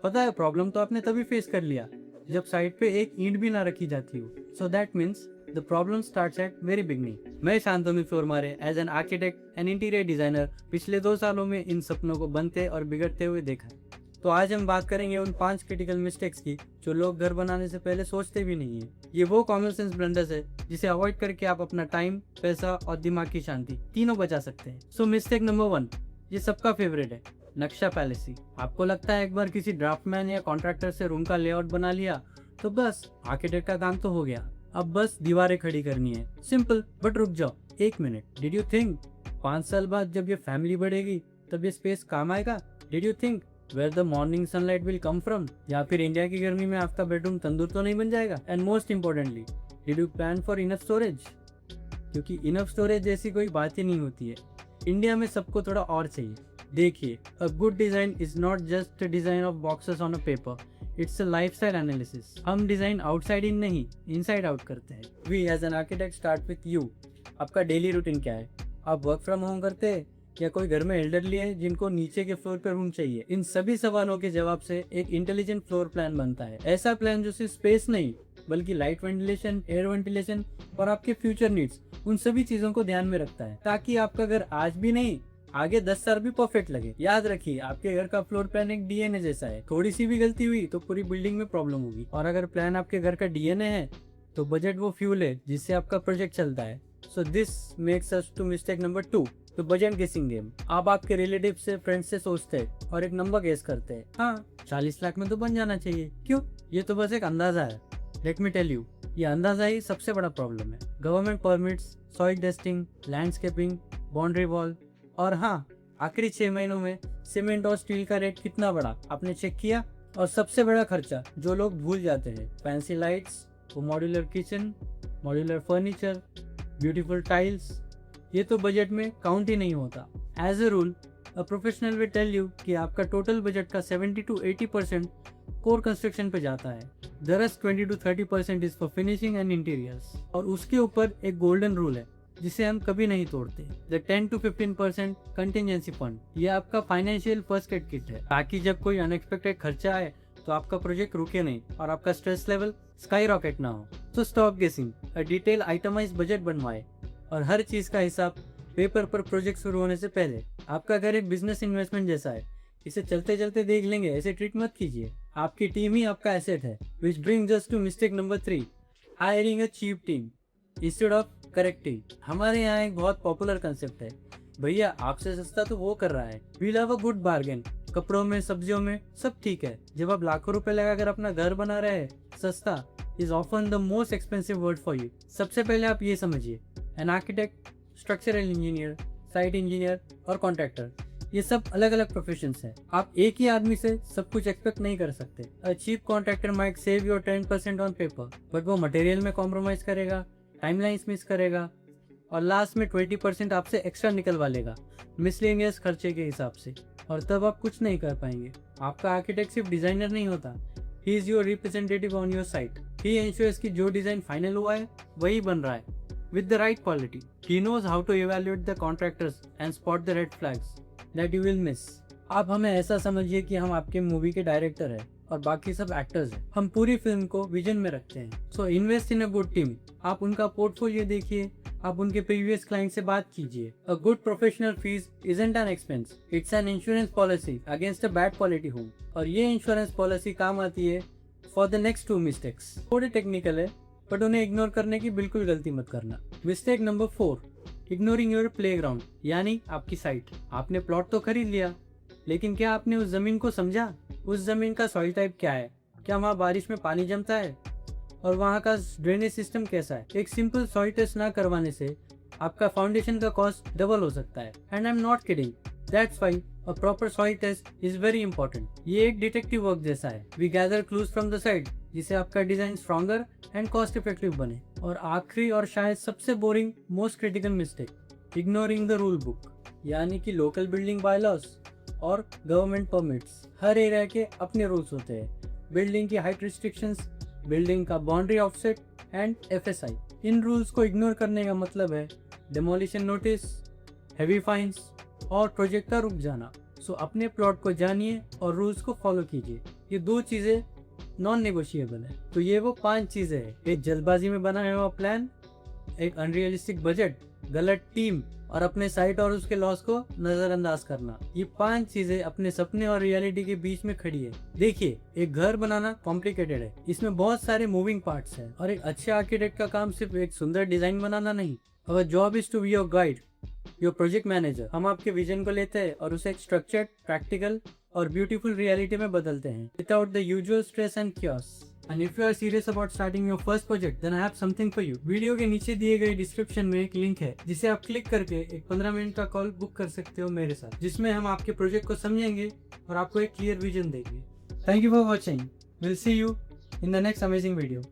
पता है, प्रॉब्लम तो आपने तभी फेस कर लिया जब साइट पे एक ईंट भी ना रखी जाती हो। So that means the problem starts at very beginning. मैं शांतनु फ्लोरमारे as an architect and interior designer पिछले 2 सालों में इन सपनों को बनते और बिगड़ते हुए देखा है। तो आज हम बात करेंगे उन 5 क्रिटिकल मिस्टेक्स की जो लोग घर बनाने से पहले सोचते भी नहीं है। ये वो कॉमन सेंस ब्लंडर्स है जिसे अवॉइड करके आप अपना टाइम, पैसा और दिमाग की शांति तीनों बचा सकते हैं। सो मिस्टेक नंबर 1, ये सबका फेवरेट है, नक्शा पैलेसी। आपको लगता है एक बार किसी ड्राफ्टमैन या कॉन्ट्रैक्टर से रूम का लेआउट बना लिया तो बस आर्किटेक्ट का काम तो हो गया, अब बस दीवारें खड़ी करनी है। सिंपल, बट रुक जाओ 1 मिनट। डिड यू थिंक 5 साल बाद जब ये फैमिली बढ़ेगी तब ये स्पेस काम आएगा? Did you think where the morning sunlight will come from? या फिर इंडिया की गर्मी में आपका बेडरूम तंदूर तो नहीं बन जाएगा? And most importantly, did you plan for enough storage? क्योंकि इनफ स्टोरेज जैसी कोई बात ही नहीं होती है। इंडिया में सबको थोड़ा और चाहिए। देखिए, a good design is not just design of boxes on a paper, it's a lifestyle analysis. हम डिजाइन आउटसाइड इन नहीं, इनसाइड आउट करते हैं। We as an architect start with you. आपका डेली रूटीन क्या है? आप वर्क फ्रॉम होम करते हैं या कोई घर में एल्डरली है जिनको नीचे के फ्लोर पर रूम चाहिए? इन सभी सवालों के जवाब से एक इंटेलिजेंट फ्लोर प्लान बनता है। ऐसा प्लान जो सिर्फ स्पेस नहीं बल्कि लाइट वेंटिलेशन, एयर वेंटिलेशन और आपके फ्यूचर नीड्स, उन सभी चीजों को ध्यान में रखता है, ताकि आपका घर आज भी नहीं आगे 10 साल भी परफेक्ट लगे। याद रखिए, आपके घर का फ्लोर प्लान एक डीएनए जैसा है। थोड़ी सी भी गलती हुई तो पूरी बिल्डिंग में प्रॉब्लम होगी। और अगर प्लान आपके घर का डीएनए है तो बजट वो फ्यूल है जिससे आपका प्रोजेक्ट चलता है। So this makes us to mistake number 2, तो बजट गेसिंग गेम। आप आपके रिलेटिव से, फ्रेंड से सोचते हैं और एक नंबर गेस करते हैं। हाँ, 40 लाख में तो बन जाना चाहिए। क्यों? ये तो बस एक अंदाजा है। लेट मी टेल यू, ये अंदाजा ही सबसे बड़ा प्रॉब्लम है। Government permits, soil testing, landscaping, boundary wall, और हाँ, आखिरी 6 महीनों में सीमेंट और स्टील का रेट कितना बढ़ा आपने चेक किया? और सबसे बड़ा खर्चा जो लोग भूल जाते हैं, फैंसी लाइट्स, वो modular kitchen, modular furniture, beautiful tiles, ये तो बजट में काउंट ही नहीं होता। As a rule, a professional will tell you कि आपका टोटल बजट का 70 to 80% कोर कंस्ट्रक्शन पे जाता है। The rest 20 to 30% is for finishing and interiors. और उसके ऊपर एक गोल्डन रूल है जिसे हम कभी नहीं तोड़ते, द 10 to 15% कंटिजेंसी फंड। ये आपका फाइनेंशियल फर्स्ट एड किट है, ताकि जब कोई अनएक्सपेक्टेड खर्चा आए तो आपका प्रोजेक्ट रुके नहीं और आपका स्ट्रेस लेवल स्काई रॉकेट ना हो। तो स्टॉप गेसिंग, अ डिटेल आइटमाइज बजट बनवाए और हर चीज का हिसाब पेपर पर प्रोजेक्ट शुरू होने से पहले। आपका घर एक बिजनेस इन्वेस्टमेंट जैसा है, इसे चलते चलते देख लेंगे ऐसे ट्रीट मत कीजिए। आपकी टीम ही आपका एसेट है। Which brings us to mistake number 3, hiring a cheap team instead of correcting. हमारे यहाँ एक बहुत पॉपुलर कंसेप्ट है, भैया आपसे सस्ता तो वो कर रहा है, we'll have a good bargain. कपड़ों में, सब्जियों में सब ठीक है। जब आप लाखों रुपए लगाकर अपना घर बना रहे हैं, सस्ता is often the most expensive word for you. सबसे पहले आप ये समझिए, an architect, structural engineer, site engineer और कॉन्ट्रैक्टर, ये सब अलग अलग प्रोफेशंस हैं। आप एक ही आदमी से सब कुछ एक्सपेक्ट नहीं कर सकते। A cheap contractor might save your 10% on paper, but वो मटेरियल में कॉम्प्रोमाइज करेगा, टाइमलाइंस मिस करेगा और लास्ट में 20% आपसे एक्स्ट्रा निकलवा लेगा मिसलेनियस खर्चे के हिसाब से, और तब आप कुछ नहीं कर पाएंगे। आपका आर्किटेक्ट सिर्फ डिजाइनर नहीं होता, he is your representative on your site. He ensures कि जो डिजाइन फाइनल हुआ है वही बन रहा है with the right quality. He knows how to evaluate the contractors and spot the red flags that you will miss. आप हमें ऐसा समझिए कि हम आपके मूवी के डायरेक्टर हैं और बाकी सब एक्टर्स हैं। हम पूरी फिल्म को विजन में रखते हैं। So invest in a good team. आप उनका पोर्टफोलियो देखिए, आप उनके प्रीवियस क्लाइंट से बात कीजिए। A good professional fees isn't an expense, it's an insurance policy against a bad quality home. और ये इंश्योरेंस पॉलिसी काम आती है फॉर द नेक्स्ट 2 मिस्टेक्स। थोड़े टेक्निकल है बट उन्हें इग्नोर करने की बिल्कुल गलती मत करना। Mistake number 4, ignoring your playground, यानी आपकी साइट। आपने प्लॉट तो खरीद लिया, लेकिन क्या आपने उस जमीन को समझा? उस जमीन का सॉइल टाइप क्या है? क्या वहाँ बारिश में पानी जमता है? और वहाँ का ड्रेनेज सिस्टम कैसा है? एक सिंपल सॉइल टेस्ट ना करवाने से आपका फाउंडेशन का कॉस्ट डबल हो सकता है। And I am not kidding, that's why a proper soil test is very important. ये एक डिटेक्टिव वर्क जैसा है। We gather clues from the site जिससे आपका design stronger and cost effective बने। और आखिरी और शायद सबसे boring, most critical mistake, ignoring the rule book, यानी कि लोकल बिल्डिंग बायलॉज और गवर्नमेंट परमिट्स। हर एरिया के अपने रूल्स होते हैं। बिल्डिंग की हाइट रिस्ट्रिक्शंस, बिल्डिंग का boundary offset and FSI. In rules को इग्नोर करने का मतलब है डेमोलिशन नोटिस, हेवी फाइन्स और प्रोजेक्ट का रुक जाना। सो अपने प्लॉट को जानिए और रूल्स को फॉलो कीजिए। ये 2 चीजें नॉन नेगोशिएबल है। तो ये वो 5 चीजें हैं, एक जल्दबाजी में बनाया हुआ प्लान, एक अनरियलिस्टिक बजट, गलत टीम और अपने साइट और उसके लॉस को नजरअंदाज करना। ये 5 चीजें अपने सपने और रियलिटी के बीच में खड़ी है। देखिए, एक घर बनाना कॉम्प्लिकेटेड है, इसमें बहुत सारे मूविंग पार्ट्स हैं और एक अच्छे आर्किटेक्ट का काम सिर्फ एक सुंदर डिजाइन बनाना नहीं। Our job is to be your guide, your project manager. हम आपके विजन को लेते हैं और उसे एक स्ट्रक्चर्ड, प्रैक्टिकल और ब्यूटीफुल रियलिटी में बदलते हैं without the usual stress and chaos। And if you are serious about starting your first project, then I have something for you. Video के नीचे दिए गए डिस्क्रिप्शन में एक लिंक है जिसे आप क्लिक करके एक 15 मिनट का कॉल बुक कर सकते हो मेरे साथ, जिसमें हम आपके प्रोजेक्ट को समझेंगे और आपको एक क्लियर विजन देंगे। Thank you for watching. We'll see you in the next amazing video.